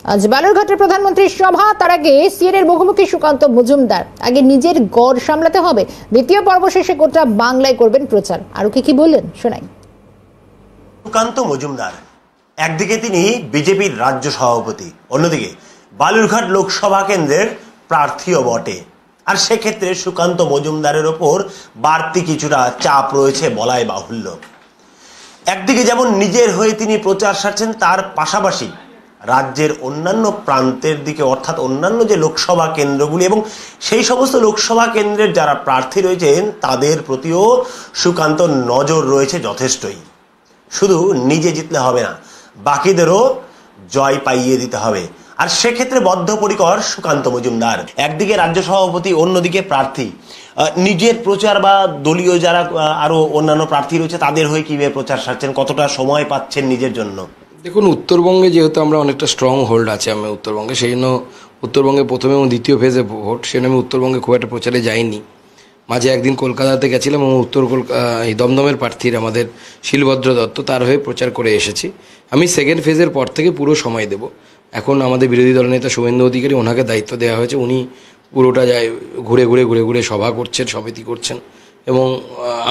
আজ বালুরঘাটের প্রধানমন্ত্রীর সভা, তার আগে সিএনের মুখোমুখি সুকান্ত মজুমদার। আগে নিজের গড় সামলাতে হবে, দ্বিতীয় পর্ব শেষে গোটা বাংলায় করবেন প্রচার। আরো কি বললেন শোনাই। সুকান্ত মজুমদার একদিকে তিনি বিজেপির রাজ্য সভাপতি, অন্যদিকে বালুরঘাট লোকসভা কেন্দ্রের প্রার্থীও বটে। আর সেক্ষেত্রে সুকান্ত মজুমদারের ওপর বাড়তি কিছুটা চাপ রয়েছে বলাই বাহুল্য। একদিকে যেমন নিজের হয়ে তিনি প্রচার সারছেন, তার পাশাপাশি রাজ্যের অন্যান্য প্রান্তের দিকে অর্থাৎ অন্যান্য যে লোকসভা কেন্দ্রগুলি এবং সেই সমস্ত লোকসভা কেন্দ্রের যারা প্রার্থী রয়েছেন তাদের প্রতিও সুকান্ত নজর রয়েছে যথেষ্টই। শুধু নিজে জিতলে হবে না, বাকিদেরও জয় পাইয়ে দিতে হবে। আর সেক্ষেত্রে বদ্ধপরিকর সুকান্ত মজুমদার। একদিকে রাজ্য সভাপতি, অন্যদিকে প্রার্থী। নিজের প্রচার বা দলীয় যারা আরো অন্যান্য প্রার্থী রয়েছে তাদের হয়ে কিভাবে প্রচার সারছেন, কতটা সময় পাচ্ছেন নিজের জন্য? দেখুন, উত্তরবঙ্গে যেহেতু আমরা অনেকটা স্ট্রং হোল্ড আছে আমি উত্তরবঙ্গে, সেই জন্য উত্তরবঙ্গে প্রথমে এবং দ্বিতীয় ফেজে ভোট, সেজন্য আমি উত্তরবঙ্গে খুব একটা প্রচারে যাইনি। মাঝে একদিন কলকাতাতে গেছিলাম এবং এই দমদমের প্রার্থীর আমাদের শিলভদ্র দত্ত, তার হয়ে প্রচার করে এসেছি। আমি সেকেন্ড ফেজের পর থেকে পুরো সময় দেব। এখন আমাদের বিরোধী দলনেতা শুভেন্দু অধিকারী, ওনাকে দায়িত্ব দেওয়া হয়েছে। উনি পুরোটা যায় ঘুরে ঘুরে সভা করছেন, সমিতি করছেন, এবং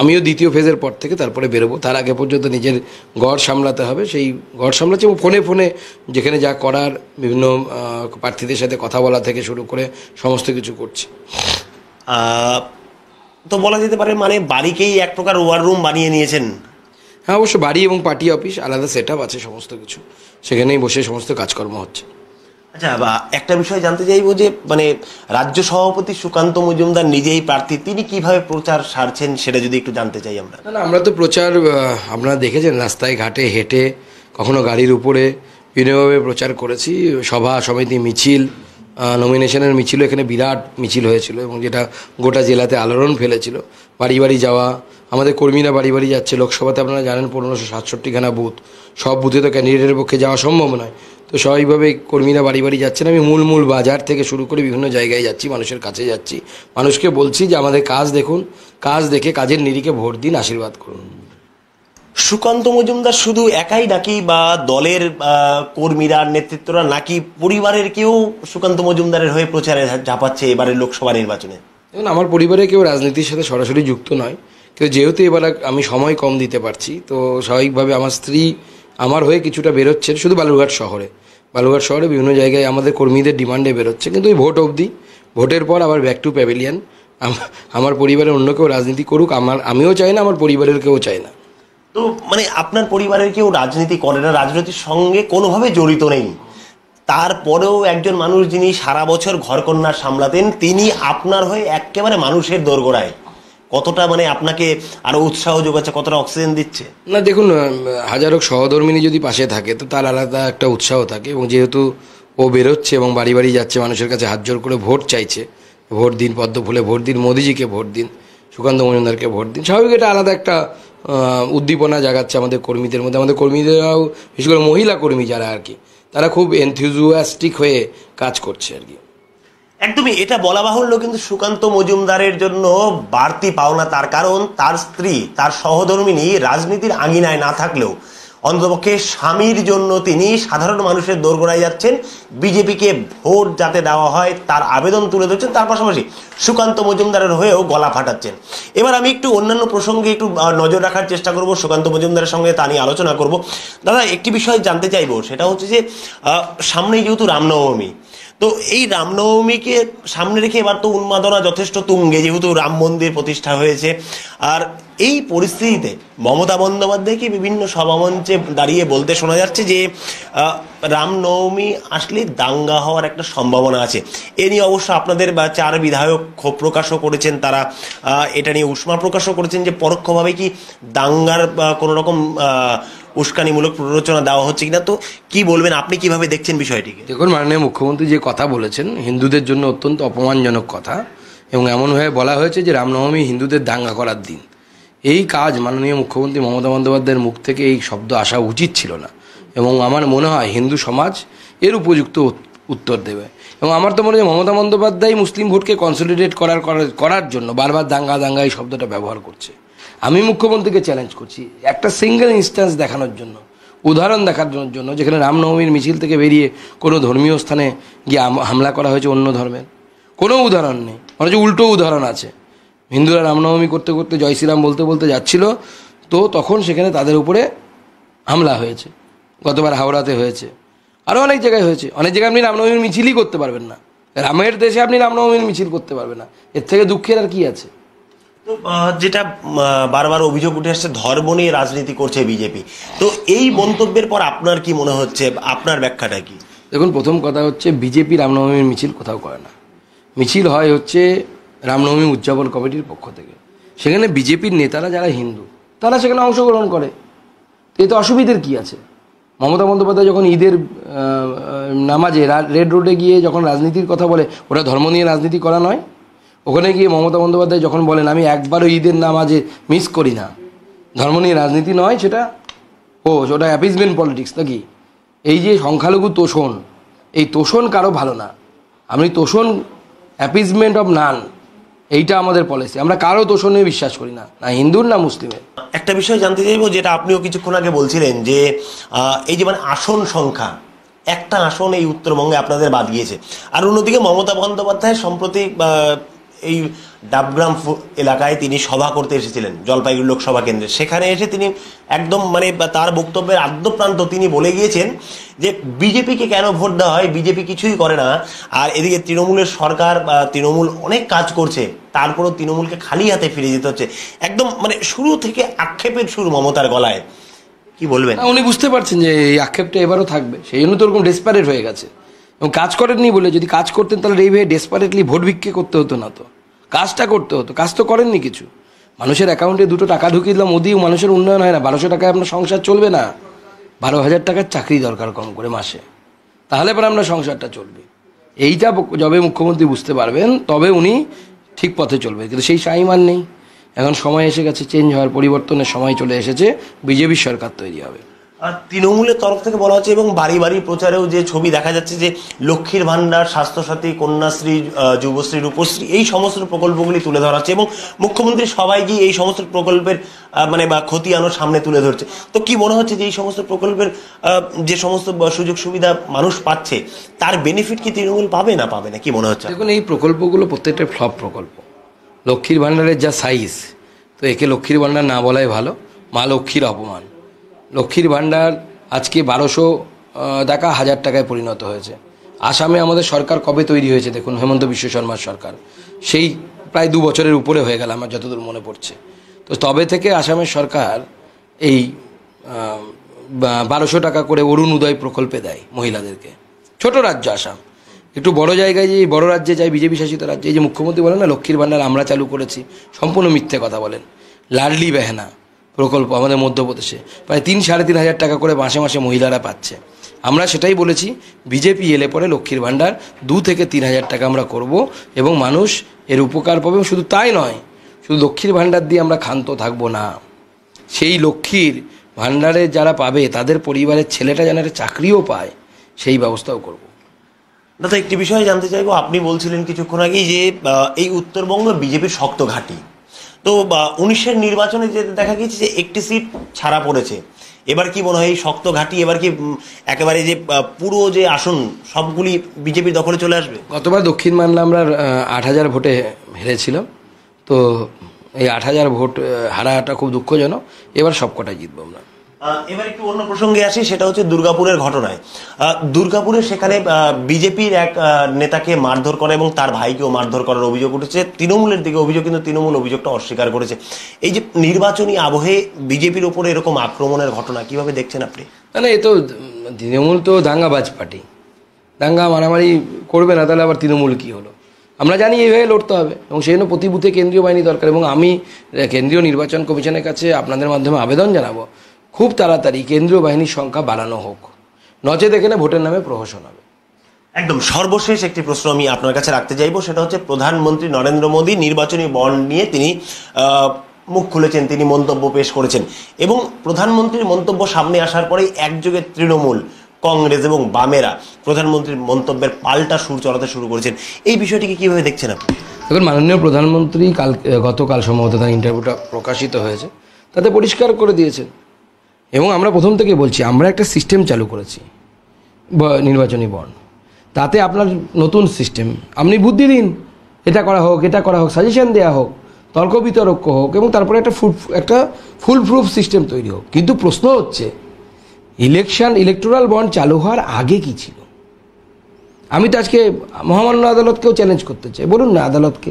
আমিও দ্বিতীয় ফেজের পর থেকে তারপরে বেরোবো। তার আগে পর্যন্ত নিজের গড় সামলাতে হবে, সেই গড় সামলাচ্ছে এবং ফোনে যেখানে যা করার বিভিন্ন প্রার্থীদের সাথে কথা বলা থেকে শুরু করে সমস্ত কিছু করছি। তো বলা যেতে পারে মানে বাড়িকেই এক প্রকার ওয়ার রুম বানিয়ে নিয়েছেন। হ্যাঁ, অবশ্য বাড়ি এবং পার্টি অফিস আলাদা সেট আপ আছে, সমস্ত কিছু সেখানেই বসে সমস্ত কাজকর্ম হচ্ছে। আচ্ছা, একটা বিষয় জানতে চাইবো যে মানে রাজ্য সভাপতি সুকান্ত মজুমদার নিজেই প্রার্থী, তিনি কিভাবে প্রচার সারছেন সেটা যদি একটু জানতে চাই আমরা। না, আমরা তো প্রচার আপনারা দেখেছেন, রাস্তায় ঘাটে হেঁটে, কখনো গাড়ির উপরে বিভিন্নভাবে প্রচার করেছি। সভা সমিতি, মিছিল, নমিনেশনের মিছিলও এখানে বিরাট মিছিল হয়েছিল এবং যেটা গোটা জেলাতে আলোড়ন ফেলেছিল। বাড়ি বাড়ি যাওয়া, আমাদের কর্মীরা বাড়ি বাড়ি যাচ্ছে। লোকসভাতে আপনারা জানেন 1567খানা বুথ, সব বুথে তো ক্যান্ডিডেটের পক্ষে যাওয়া সম্ভব নয়, তো স্বাভাবিকভাবে কর্মীরা বাড়ি বাড়ি যাচ্ছেন। আমি মূল বাজার থেকে শুরু করে বিভিন্ন জায়গায় যাচ্ছি, মানুষের কাছে যাচ্ছি, মানুষকে বলছি যে আমাদের কাজ দেখুন, কাজ দেখে কাজের নিরিখে ভোট দিন, আশীর্বাদ করুন। সুকান্ত মজুমদার শুধু একাই নাকি, বা দলের কর্মীরা, নেতৃত্বরা নাকি পরিবারের কেউ সুকান্ত মজুমদারের হয়ে প্রচারে ঝাঁপাচ্ছে এবারের লোকসভা নির্বাচনে? দেখুন, আমার পরিবারে কেউ রাজনীতির সাথে সরাসরি যুক্ত নয়, কিন্তু যেহেতু এবার আমি সময় কম দিতে পারছি, তো স্বাভাবিকভাবে আমার স্ত্রী আমার হয়ে কিছুটা বেরোচ্ছেন। শুধু বালুরঘাট শহরে বিভিন্ন জায়গায় আমাদের কর্মীদের ডিমান্ডে বেরোচ্ছে, কিন্তু ওই ভোট অবধি। ভোটের পর আবার ব্যাক টু প্যাভিলিয়ন। আমার পরিবারের অন্য কেউ রাজনীতি করুক, আমিও চাই না, আমার পরিবারের কেউ চায় না। তো মানে আপনার পরিবারের কেউ রাজনীতি করে না, রাজনীতির সঙ্গে কোনোভাবে জড়িত নেই, তারপরেও একজন মানুষ যিনি সারা বছর ঘরকন্যা সামলাতেন, তিনি আপনার হয়ে একেবারে মানুষের দোরগোড়ায়, কতটা মানে আপনাকে আরো উৎসাহ যোগাচ্ছে, কতটা অক্সিজেন দিচ্ছে? না, দেখুন, হাজারো সহধর্মিনী যদি পাশে থাকে তো তার আলাদা একটা উৎসাহ থাকে, এবং যেহেতু ও বেরোচ্ছে এবং বাড়ি বাড়ি যাচ্ছে, মানুষের কাছে হাত জোর করে ভোট চাইছে, ভোট দিন, পদ্ম ফুলে ভোট দিন, মোদিজিকে ভোট দিন, সুকান্ত মজুমদারকে ভোট দিন, স্বাভাবিক এটা আলাদা একটা উদ্দীপনা জাগাচ্ছে আমাদের কর্মীদের মধ্যে। আমাদের কর্মীদেরাও, বিশেষ করে মহিলা কর্মী যারা আর কি, তারা খুব এনথুজিয়াস্টিক হয়ে কাজ করছে আর কি। একদমই, এটা বলা বাহুল্য, কিন্তু সুকান্ত মজুমদারের জন্য বাড়তি পাওনা, তার কারণ তার স্ত্রী, তার সহধর্মিনী রাজনীতির আঙিনায় না থাকলেও অন্ততপক্ষে স্বামীর জন্য তিনি সাধারণ মানুষের দোরগোড়ায় যাচ্ছেন, বিজেপিকে ভোট যাতে দেওয়া হয় তার আবেদন তুলে ধরছেন, তার পাশাপাশি সুকান্ত মজুমদারের হয়েও গলা ফাটাচ্ছেন। এবার আমি একটু অন্যান্য প্রসঙ্গে একটু নজর রাখার চেষ্টা করব, সুকান্ত মজুমদারের সঙ্গে তা নিয়ে আলোচনা করব। দাদা, একটি বিষয় জানতে চাইবো, সেটা হচ্ছে যে সামনেই যেহেতু রামনবমী, তো এই রামনবমীকে সামনে রেখে এবার তো উন্মাদনা যথেষ্ট তুঙ্গে, যেহেতু রাম মন্দির প্রতিষ্ঠা হয়েছে। আর এই পরিস্থিতিতে মমতা বন্দ্যোপাধ্যায়কে বিভিন্ন সভামঞ্চে দাঁড়িয়ে বলতে শোনা যাচ্ছে যে রামনবমী আসলে দাঙ্গা হওয়ার একটা সম্ভাবনা আছে। এ নিয়ে অবশ্য আপনাদের 4 বিধায়ক ক্ষোভ প্রকাশও করেছেন, তারা এটা নিয়ে উষ্মা প্রকাশও করেছেন যে পরোক্ষভাবে কি দাঙ্গার কোনো রকম উস্কানিমূলক প্ররোচনা দেওয়া হচ্ছে কিনা। তো কি বলবেন, আপনি কিভাবে দেখছেন বিষয়টিকে? দেখুন, মাননীয় মুখ্যমন্ত্রী যে কথা বলেছেন হিন্দুদের জন্য অত্যন্ত অপমানজনক কথা, এবং এমনভাবে বলা হয়েছে যে রামনবমী হিন্দুদের দাঙ্গা করার দিন। এই কাজ মাননীয় মুখ্যমন্ত্রী মমতা বন্দ্যোপাধ্যায়ের মুখ থেকে এই শব্দ আসা উচিত ছিল না, এবং আমার মনে হয় হিন্দু সমাজ এর উপযুক্ত উত্তর দেবে। এবং আমার তো মনে হয় মমতা বন্দ্যোপাধ্যায় মুসলিম ভোটকে কনসলিডেট করার জন্য বারবার দাঙ্গা এই শব্দটা ব্যবহার করছে। আমি মুখ্যমন্ত্রীকে চ্যালেঞ্জ করছি একটা সিঙ্গেল ইনস্ট্যান্স দেখানোর জন্য। উদাহরণ দেখার জন্য, যেখানে রামনবমীর মিছিল থেকে বেরিয়ে কোনো ধর্মীয় স্থানে গিয়ে হামলা করা হয়েছে অন্য ধর্মের কোনো উদাহরণ নেই, অথচ উল্টো উদাহরণ আছে। হিন্দুরা রামনবমী করতে করতে জয় শ্রীরাম বলতে বলতে যাচ্ছিল, তো তখন সেখানে তাদের উপরে হামলা হয়েছে। গতবার হাওড়াতে হয়েছে, আরও অনেক জায়গায় হয়েছে। অনেক জায়গায় আপনি রামনবমীর মিছিলই করতে পারবেন না, রামের দেশে আপনি রামনবমীর মিছিল করতে পারবেন না, এর থেকে দুঃখের আর কি আছে? তো যেটা বারবার অভিযোগ উঠে আসছে, ধর্ম নিয়ে রাজনীতি করছে বিজেপি, তো এই মন্তব্যের পর আপনার কি মনে হচ্ছে, আপনার ব্যাখ্যাটা কি? দেখুন, প্রথম কথা হচ্ছে বিজেপি রামনবমীর মিছিল কোথাও করে না। মিছিল হয় হচ্ছে রামনবমী উদযাপন কমিটির পক্ষ থেকে, সেখানে বিজেপির নেতারা যারা হিন্দু তারা সেখানে অংশগ্রহণ করে, তো এতে অসুবিধার কী আছে? মমতা বন্দ্যোপাধ্যায় যখন ঈদের নামাজে রেড রোডে গিয়ে যখন রাজনীতির কথা বলে, ওটা ধর্ম নিয়ে রাজনীতি করা নয়। ওখানে গিয়ে মমতা বন্দ্যোপাধ্যায় যখন বলেন আমি একবারও ঈদের নামাজে মিস করি না, ধর্ম নিয়ে রাজনীতি নয় সেটা, ওটা অ্যাপিজমেন্ট পলিটিক্স নাকি? এই যে সংখ্যালঘু তোষণ, এই তোষণ কারো ভালো না। আমি তোষণ অ্যাপিজমেন্ট অফ নান, এইটা আমাদের পলিসি। আমরা কারো তোষণে বিশ্বাস করি না, না হিন্দুর না মুসলিমের। একটা বিষয় জানতে চাইবো, যেটা আপনিও কিছুক্ষণ আগে বলছিলেন, যে এই যে আসন সংখ্যা, একটা আসন এই উত্তরবঙ্গে আপনাদের বাদ গিয়েছে, আর অন্যদিকে মমতা বন্দ্যোপাধ্যায় সম্প্রতি এই ডাবগ্রাম এলাকায় তিনি সভা করতে এসেছিলেন জলপাইগুড়ি লোকসভা কেন্দ্রে। সেখানে এসে তিনি একদম তার বক্তব্যের আদ্যপ্রান্ত তিনি বলে গিয়েছেন যে বিজেপিকে কেন ভোট দেওয়া হয়, বিজেপি কিছুই করে না, আর এদিকে তৃণমূলের সরকার বা তৃণমূল অনেক কাজ করছে, তারপরও তৃণমূলকে খালি হাতে ফিরে যেতে হচ্ছে। একদম শুরু থেকে আক্ষেপের সুর মমতার গলায়, কি বলবেন? উনি বুঝতে পারছেন যে এই আক্ষেপটা এবারও থাকবে, সেই জন্য তো ওরকম ডেসপারেট হয়ে গেছে। এবং কাজ করেননি বলে, যদি কাজ করতেন তাহলে এইভাবে ডেসপারেটলি ভোট ভিক্ষে করতে হতো না, তো কাজটা করতে হতো। কাজ তো করেননি কিছু। মানুষের অ্যাকাউন্টে 2 টাকা ঢুকিয়ে দিলাম, ওদিও মানুষের উন্নয়ন হয় না। 1200 টাকায় আপনার সংসার চলবে না, 12,000 টাকার চাকরি দরকার কম করে মাসে, তাহলে পরে আপনার সংসারটা চলবে। এইটা যবে মুখ্যমন্ত্রী বুঝতে পারবেন তবে উনি ঠিক পথে চলবে, কিন্তু সেই সাইমান নেই। এখন সময় এসে গেছে চেঞ্জ হওয়ার, পরিবর্তনের সময় চলে এসেছে, বিজেপির সরকার তৈরি হবে। আর তৃণমূলের তরফ থেকে বলা হচ্ছে, এবং বাড়ি বাড়ি প্রচারেও যে ছবি দেখা যাচ্ছে, যে লক্ষ্মীর ভাণ্ডার, স্বাস্থ্যসাথী, কন্যাশ্রী, যুবশ্রী, রূপশ্রী, এই সমস্ত প্রকল্পগুলি তুলে ধরা হচ্ছে, এবং মুখ্যমন্ত্রী সবাইকে এই সমস্ত প্রকল্পের বা খতিয়ানোর সামনে তুলে ধরছে। তো কি মনে হচ্ছে যে এই সমস্ত প্রকল্পের যে সমস্ত সুযোগ সুবিধা মানুষ পাচ্ছে, তার বেনিফিট কি তৃণমূল পাবে না কি মনে হচ্ছে? দেখুন, এই প্রকল্পগুলো প্রত্যেকটা ফ্লপ প্রকল্প। লক্ষ্মীর ভাণ্ডারের যা সাইজ, তো একে লক্ষ্মীর ভাণ্ডার না বলাই ভালো, মা লক্ষ্মীর অপমান। লক্ষ্মীর ভাণ্ডার আজকে 1200 টাকা 1000 টাকায় পরিণত হয়েছে। আসামে আমাদের সরকার কবে তৈরি হয়েছে দেখুন, হেমন্ত বিশ্ব শর্মার সরকার, সেই প্রায় 2 বছরের উপরে হয়ে গেল আমার যতদূর মনে পড়ছে। তো তবে থেকে আসামের সরকার এই 1200 টাকা করে অরুণ উদয় প্রকল্পে দেয় মহিলাদেরকে। ছোট রাজ্য আসাম, একটু বড় জায়গায় যে বড় রাজ্যে যায়, বিজেপি শাসিত রাজ্যে, এই যে মুখ্যমন্ত্রী বলেন না লক্ষ্মীর ভাণ্ডার আমরা চালু করেছি, সম্পূর্ণ মিথ্যে কথা বলেন। লাডলি বেহেনা প্রকল্প আমাদের মধ্যপ্রদেশে প্রায় 3-3.5 হাজার টাকা করে মাসে মাসে মহিলারা পাচ্ছে। আমরা সেটাই বলেছি, বিজেপি এলে পরে লক্ষ্মীর ভাণ্ডার 2 থেকে 3 হাজার টাকা আমরা করব, এবং মানুষ এর উপকার পাবে। শুধু তাই নয়, শুধু লক্ষ্মীর ভাণ্ডার দিয়ে আমরা ক্ষান্ত থাকবো না, সেই লক্ষ্মীর ভাণ্ডারে যারা পাবে তাদের পরিবারের ছেলেটা যেন একটা চাকরিও পায়, সেই ব্যবস্থাও করব। দাদা, একটি বিষয় জানতে চাইবো, আপনি বলছিলেন কিছুক্ষণ আগেই যে এই উত্তরবঙ্গ বিজেপির শক্ত ঘাঁটি, তো 19-এর নির্বাচনে যে দেখা গেছে যে একটি সিট ছাড়া পড়েছে, এবার কি মনে হয় এই শক্ত ঘাঁটি এবার কি একেবারে যে পুরো যে আসন সবগুলি বিজেপির দখলে চলে আসবে? গতবার দক্ষিণ বাংলা আমরা 8,000 ভোটে হেরেছিলাম, তো এই 8,000 ভোট হারাটা খুব দুঃখজনক। এবার সবকটাই জিতবো আমরা। এবার একটু অন্য প্রসঙ্গে আসি, সেটা হচ্ছে দুর্গাপুরের ঘটনায়। দুর্গাপুরে সেখানে বিজেপির এক নেতাকে মারধর করা এবং তার ভাইকেও মারধর করার অভিযোগ উঠেছে। তৃণমূলের দিকে অভিযোগ, কিন্তু তৃণমূল অভিযোগটা অস্বীকার করেছে। এই যে নির্বাচনী আবহে বিজেপির ওপরে এরকম আক্রমণের ঘটনা কিভাবে দেখছেন আপনি? না, এ তো তৃণমূল তো দাঙ্গাবাজ পার্টি, দাঙ্গা মারামারি করবে না, তাহলে আবার তৃণমূল কি হলো? আমরা জানি এইভাবে লড়তে হবে, এবং সেই জন্য প্রতি বুথে কেন্দ্রীয় বাহিনী দরকার। এবং আমি কেন্দ্রীয় নির্বাচন কমিশনের কাছে আপনাদের মাধ্যমে আবেদন জানাবো, খুব তাড়াতাড়ি কেন্দ্রীয় বাহিনীর সংখ্যা বাড়ানো হোক, নচেত এখানে ভোটের নামে প্রহসন হবে। একদম সর্বশেষ একটি প্রশ্ন আমি আপনার কাছে রাখতে চাইবো, সেটা হচ্ছে প্রধানমন্ত্রী নরেন্দ্র মোদী নির্বাচনী বন্ড নিয়ে তিনি মুখ খুলেছেন, তিনি মন্তব্য পেশ করেছেন, এবং প্রধানমন্ত্রীর মন্তব্য সামনে আসার পরেই একযোগে তৃণমূল, কংগ্রেস এবং বামেরা প্রধানমন্ত্রীর মন্তব্যের পাল্টা সুর চলাতে শুরু করেছেন। এই বিষয়টিকে কিভাবে দেখছেন আপনি? এখন মাননীয় প্রধানমন্ত্রী গতকাল সম্ভবত তার ইন্টারভিউটা প্রকাশিত হয়েছে, তাতে পরিষ্কার করে দিয়েছেন এবং আমরা প্রথম থেকে বলছি আমরা একটা সিস্টেম চালু করেছি নির্বাচনী বন্ড, তাতে আপনার নতুন সিস্টেম, আপনি বুদ্ধি দিন, এটা করা হোক, এটা করা হোক, সাজেশন দেওয়া হোক, তর্ক বিতর্ক হোক, এবং তারপরে একটা ফুল প্রুফ সিস্টেম তৈরি হোক। কিন্তু প্রশ্ন হচ্ছে ইলেকটোরাল বন্ড চালু হওয়ার আগে কি ছিল? আমি তো আজকে মহামান্য আদালতকেও চ্যালেঞ্জ করতে চাই, বলুন না আদালতকে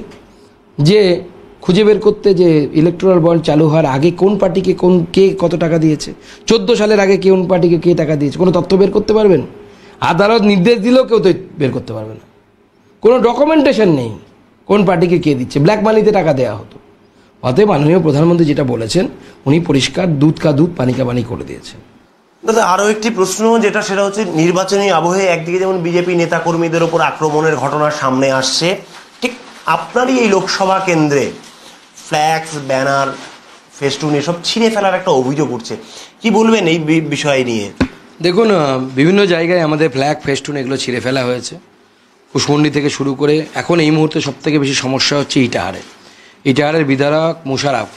যে খুঁজে বের করতে যে ইলেকটোরাল বন্ড চালু হওয়ার আগে কোন পার্টিকে কে কত টাকা দিয়েছে, 14 সালের আগে কোন পার্টিকে কে টাকা দিয়েছে, কোনো তথ্য বের করতে পারবেন? আদালত নির্দেশ দিলেও কেউ তো বের করতে পারবে না, কোনো ডকুমেন্টেশন নেই কোন পার্টিকে কে দিচ্ছে, ব্ল্যাক মানিতে টাকা দেওয়া হতো। অতএব মাননীয় প্রধানমন্ত্রী যেটা বলেছেন উনি পরিষ্কার দুধ কা দুধ পানি কা পানি করে দিয়েছেন। দাদা আরও একটি প্রশ্ন যেটা সেটা হচ্ছে নির্বাচনী আবহে একদিকে যেমন বিজেপি নেতাকর্মীদের ওপর আক্রমণের ঘটনা সামনে আসছে, ঠিক আপনারই এই লোকসভা কেন্দ্রে ফ্ল্যাক্স, ব্যানার, ফেস্টুন এসব ছিঁড়ে ফেলার একটা অভিযোগ উঠছে, কি বলবেন এই বিষয় নিয়ে? দেখুন, বিভিন্ন জায়গায় আমাদের ফ্ল্যাগ, ফেস্টুন এগুলো ছিঁড়ে ফেলা হয়েছে, কুশমন্ডি থেকে শুরু করে। এখন এই মুহূর্তে সবথেকে বেশি সমস্যা হচ্ছে ইটাহারের বিধায়ক মুশারফ,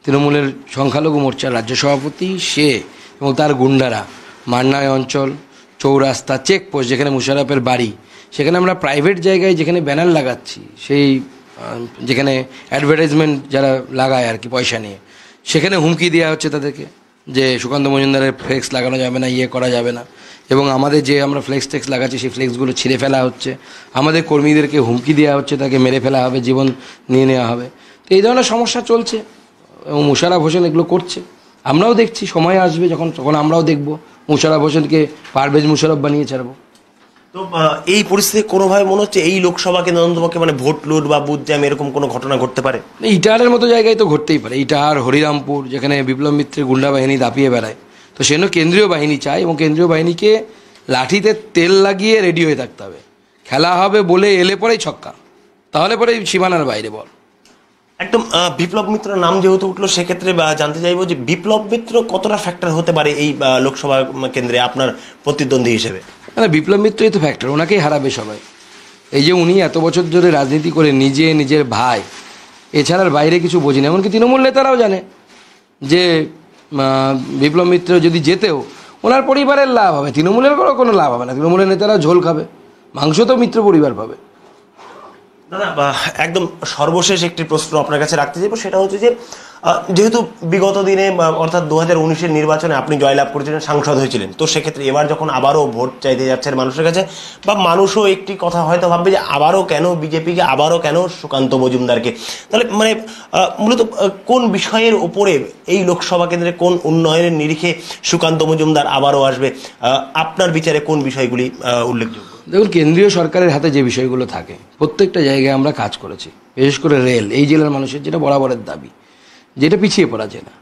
তৃণমূলের সংখ্যালঘু মোর্চার রাজ্য সভাপতি, সে এবং তার গুন্ডারা মান্নায় অঞ্চল, চৌরাস্তা, চেকপোস্ট যেখানে মুশারফের বাড়ি, সেখানে আমরা প্রাইভেট জায়গায় যেখানে ব্যানার লাগাচ্ছি, সেই যেখানে অ্যাডভার্টাইজমেন্ট যারা লাগায় আর কি পয়সা নিয়ে, সেখানে হুমকি দেওয়া হচ্ছে তাদেরকে যে সুকান্ত মজুমদারের ফ্লেক্স লাগানো যাবে না, করা যাবে না। এবং আমাদের যে আমরা ফ্লেক্স লাগাচ্ছি সেই ফ্লেক্সগুলো ছিঁড়ে ফেলা হচ্ছে, আমাদের কর্মীদেরকে হুমকি দেওয়া হচ্ছে তাকে মেরে ফেলা হবে, জীবন নিয়ে নেওয়া হবে। তো এই ধরনের সমস্যা চলছে এবং মুশারফ হোসেন এগুলো করছে। আমরাও দেখছি, সময় আসবে তখন আমরাও দেখব মুশারফ হোসেনকে পারভেজ মুশারফ বানিয়ে ছাড়বো। তো এই পরিস্থিতি কোনোভাবে মনে হচ্ছে এই লোকসভা কেন্দ্র অন্তপক্ষে মানে ভোট লুট বা বুথ জ্যাম এরকম কোনো ঘটনা ঘটতে পারে? ইটাহারের মতো জায়গায় তো ঘটতেই পারে, ইটাহার, হরিরামপুর, যেখানে বিপ্লব মিত্রের গুন্ডা বাহিনী দাপিয়ে বেড়ায়, তো সেজন্য কেন্দ্রীয় বাহিনী চাই এবং কেন্দ্রীয় বাহিনীকে লাঠিতে তেল লাগিয়ে রেডি হয়ে থাকতে হবে। খেলা হবে বলে এলে পরেই ছক্কা, তাহলে পরে সীমানার বাইরে বল। একদম। বিপ্লব মিত্র নাম যেহেতু উঠলো, সেক্ষেত্রে জানতে চাইবো যে বিপ্লব মিত্র কতটা ফ্যাক্টর হতে পারে এই লোকসভা কেন্দ্রে আপনার প্রতিদ্বন্দ্বী হিসেবে? বিপ্লব মিত্রই তো ফ্যাক্টর, ওনাকেই হারাবে সবাই। এই যে উনি এত বছর ধরে রাজনীতি করে নিজের ভাই এছাড়ার বাইরে কিছু বোঝেন, এমনকি তৃণমূল নেতারাও জানে যে বিপ্লব মিত্র যদি যেতেও ওনার পরিবারের লাভ হবে, তৃণমূলের কোনো লাভ হবে না। তৃণমূলের নেতারা ঝোল খাবে, মাংস তো মিত্র পরিবার পাবে। দাদা একদম সর্বশেষ একটি প্রশ্ন আপনার কাছে রাখতে চাইবো, সেটা হচ্ছে যে যেহেতু বিগত দিনে অর্থাৎ 2019-এর নির্বাচনে আপনি জয়লাভ করেছিলেন, সাংসদ হয়েছিলেন, তো সেক্ষেত্রে এবার যখন আবারও ভোট চাইতে যাচ্ছেন মানুষের কাছে, বা মানুষও একটি কথা হয়তো ভাববে যে আবারও কেন বিজেপিকে, আবারও কেন সুকান্ত মজুমদারকে, তাহলে মানে মূলত কোন বিষয়ের ওপরে এই লোকসভা কেন্দ্রে কোন উন্নয়নের নিরিখে সুকান্ত মজুমদার আবারও আসবে, আপনার বিচারে কোন বিষয়গুলি উল্লেখযোগ্য? দেখুন, কেন্দ্রীয় সরকারের হাতে যে বিষয়গুলো থাকে প্রত্যেকটা জায়গায় আমরা কাজ করেছি, বিশেষ করে রেল, এই জেলার মানুষের যেটা বরাবরের দাবি, যেটা পিছিয়ে পড়া জেলা,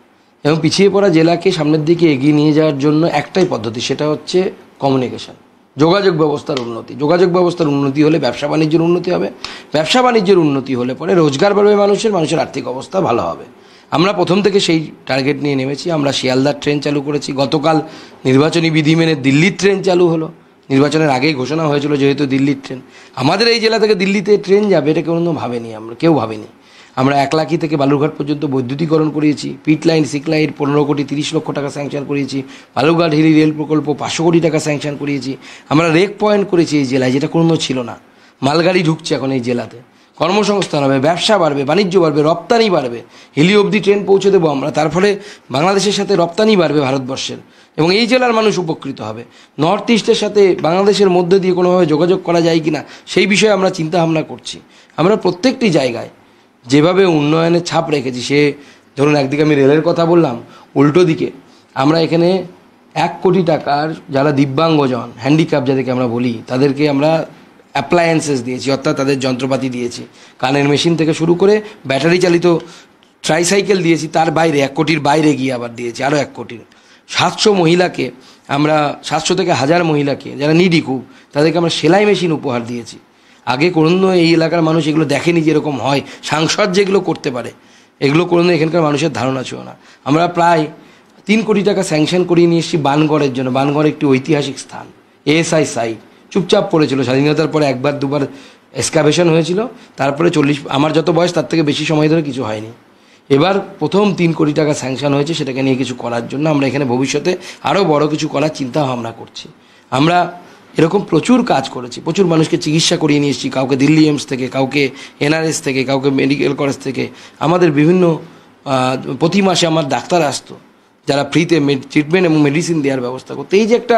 এবং পিছিয়ে পড়া জেলাকে সামনের দিকে এগিয়ে নিয়ে যাওয়ার জন্য একটাই পদ্ধতি, সেটা হচ্ছে কমিউনিকেশন, যোগাযোগ ব্যবস্থার উন্নতি। যোগাযোগ ব্যবস্থার উন্নতি হলে ব্যবসা বাণিজ্যের উন্নতি হবে, ব্যবসা বাণিজ্যের উন্নতি হলে পরে রোজগার বাড়বে, মানুষের আর্থিক অবস্থা ভালো হবে। আমরা প্রথম থেকে সেই টার্গেট নিয়ে নেমেছি। আমরা শিয়ালদার ট্রেন চালু করেছি, গতকাল নির্বাচনী বিধি মেনে দিল্লির ট্রেন চালু হলো, নির্বাচনের আগেই ঘোষণা হয়েছিল যেহেতু দিল্লির ট্রেন। আমাদের এই জেলা থেকে দিল্লিতে ট্রেন যাবে এটা কোনো ভাবেনি, কেউ ভাবেনি। আমরা 1 লাখি থেকে বালুরঘাট পর্যন্ত বৈদ্যুতিকরণ করিয়েছি, পিট লাইন, সিক লাইন 15 কোটি 30 লক্ষ টাকা স্যাংশন করিয়েছি, বালুরঘাট হিলি রেল প্রকল্প 500 কোটি টাকা স্যাংশন করিয়েছি। আমরা রেক পয়েন্ট করেছি এই জেলায়, যেটা কোনো ছিল না। মালগাড়ি ঢুকছে এখন এই জেলাতে, কর্মসংস্থান হবে, ব্যবসা বাড়বে, বাণিজ্য বাড়বে, রপ্তানি বাড়বে। হিলি অবধি ট্রেন পৌঁছে দেবো আমরা, তার ফলে বাংলাদেশের সাথে রপ্তানি বাড়বে ভারতবর্ষের, এবং এই জেলার মানুষ উপকৃত হবে। নর্থ ইস্টের সাথে বাংলাদেশের মধ্যে দিয়ে কোনোভাবে যোগাযোগ করা যায় কি না সেই বিষয়ে আমরা চিন্তাভাবনা করছি। আমরা প্রত্যেকটি জায়গায় যেভাবে উন্নয়নের ছাপ রেখেছি, সে ধরুন একদিকে আমি রেলের কথা বললাম, উল্টো দিকে আমরা এখানে 1 কোটি টাকার যারা দিব্যাঙ্গজন, হ্যান্ডিক্যাপ যাদেরকে আমরা বলি, তাদেরকে আমরা অ্যাপ্লায়েন্সেস দিয়েছি, অর্থাৎ তাদের যন্ত্রপাতি দিয়েছি, কানের মেশিন থেকে শুরু করে ব্যাটারি চালিত ট্রাইসাইকেল দিয়েছি। তার বাইরে 1 কোটির বাইরে গিয়ে আবার দিয়েছি আরও 1 কোটির। 700 মহিলাকে আমরা, 700 থেকে 1000 মহিলাকে যারা নিডি খুব, তাদেরকে আমরা সেলাই মেশিন উপহার দিয়েছি। আগে কোনো এই এলাকার মানুষ এগুলো দেখেনি যে এরকম হয়, সাংসদ যেগুলো করতে পারে এগুলো কোনো এখানকার মানুষের ধারণা ছিল না। আমরা প্রায় 3 কোটি টাকা স্যাংশন করিয়ে নিয়ে এসেছি বানগড়ের জন্য। বানগড় একটি ঐতিহাসিক স্থান, এএসআই সাইট, চুপচাপ পড়েছিল, স্বাধীনতার পরে 1-2 বার এক্সকাভেশন হয়েছিল, তারপরে আমার যত বয়স তার থেকে বেশি সময় ধরে কিছু হয়নি। এবার প্রথম 3 কোটি টাকা স্যাংশন হয়েছে, সেটাকে নিয়ে কিছু করার জন্য আমরা এখানে ভবিষ্যতে আরও বড় কিছু করার চিন্তা ভাবনা করছি। আমরা এরকম প্রচুর কাজ করেছি, প্রচুর মানুষকে চিকিৎসা করিয়ে নিয়ে এসেছি, কাউকে দিল্লি এইমস থেকে, কাউকে এনআরএস থেকে, কাউকে মেডিকেল কলেজ থেকে। আমাদের বিভিন্ন প্রতি মাসে আমার ডাক্তার আসতো যারা ফ্রিতে ট্রিটমেন্ট এবং মেডিসিন দেওয়ার ব্যবস্থা করতো। এই যে একটা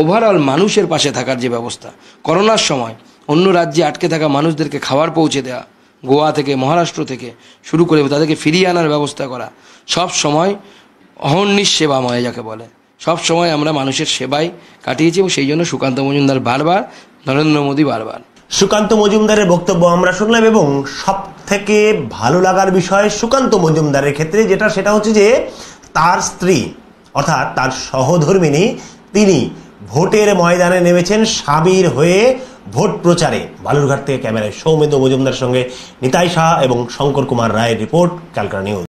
ওভারঅল মানুষের পাশে থাকার যে ব্যবস্থা, করোনার সময় অন্য রাজ্যে আটকে থাকা মানুষদেরকে খাবার পৌঁছে দেওয়া, গোয়া থেকে মহারাষ্ট্র থেকে শুরু করে তাদেরকে ফিরিয়ে আনার ব্যবস্থা করা, সব সময় অহর্নিশ সেবাময় যাকে বলে, সব সময় আমরা মানুষের সেবায় কাটিয়েছি। এবং সেই জন্য সুকান্ত মজুমদার বারবার, নরেন্দ্র মোদী বারবার। সুকান্ত মজুমদারের বক্তব্য আমরা শুনলাম, এবং সব থেকে ভালো লাগার বিষয় সুকান্ত মজুমদারের ক্ষেত্রে সেটা হচ্ছে যে তার স্ত্রী অর্থাৎ তার সহধর্মিণী তিনি ভোটের ময়দানে নেমেছেন স্বামীর হয়ে ভোট প্রচারে। বালুরঘাট থেকে ক্যামেরায় সৌমেন্দ্র মজুমদারের সঙ্গে নিতাই শাহ এবং শঙ্কর কুমার রায়ের রিপোর্ট, ক্যালকাটা নিউজ।